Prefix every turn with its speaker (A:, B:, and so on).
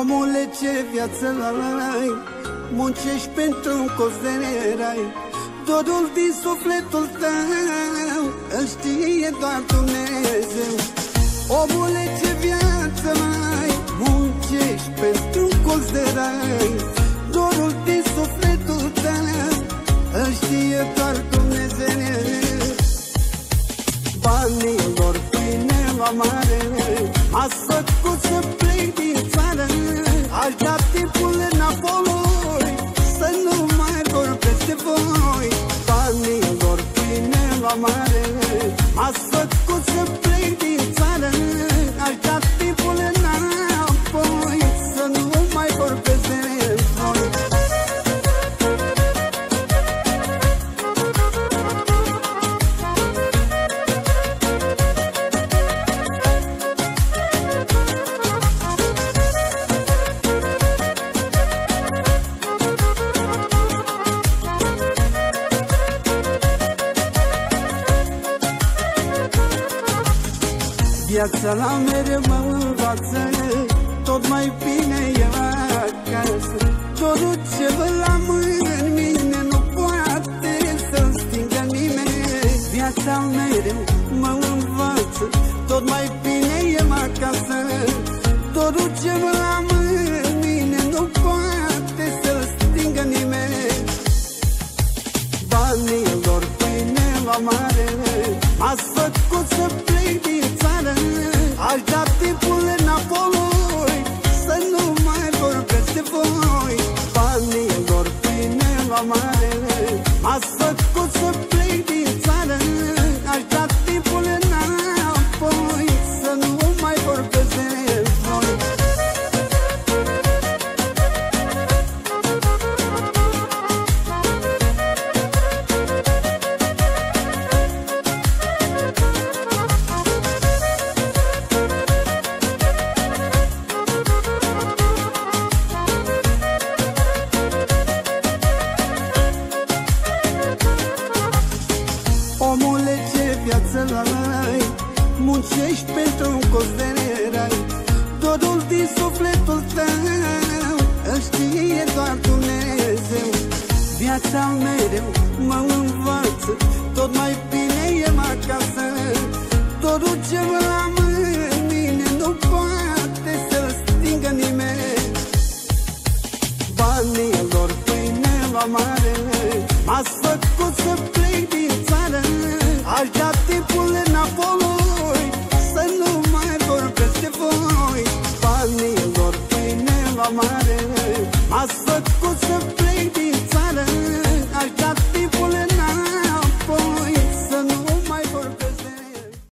A: Omule, ce viață ai, muncești pentru un cost de rai. Dorul din sufletul tău îl știe doar Dumnezeu. Omule, ce viață ai, muncești pentru un cost de rai. Dorul din sufletul tău îl știe doar Dumnezeu. Banilor pâine la mare m-ați făcut să plec din țară. Aș da timpul înapoi să nu mai vorbesc de voi. Banilor pâine la mare m-ați făcut să plec din țară. Aș da timpul înapoi să nu mai vorbesc de voi. Viața la mereu mă învață, tot mai bine e acasă. Dorul ce văd la în mine nu poate să-l stingă nimeni. Viața mereu mă învață, tot mai bine e acasă. Dorul ce văd la în mine nu poate să-l stingă nimeni. Banilor pâine la mare m-ați făcut să plec din țară. Aș da timpul înapoi să nu mai vorbesc de voi. Banilor pâine la mare m-ați făcut să plec din țară. Aș da timpul înapoi să nu mai vorbesc de voi. Omule, ce viață ai, muncești pentru un cost de rai. Dorul din sufletul tău îl știe doar Dumnezeu. Viața mereu mă învață, tot mai bine e acasă. Dorul ce văd la mine nu poate să-l stingă nimeni. Banilor pâine la mare m-ați făcut să plec din țară. Aș da timpul înapoi să nu mai vorbesc de voi. Banilor pâine la mare m-ați făcut să plec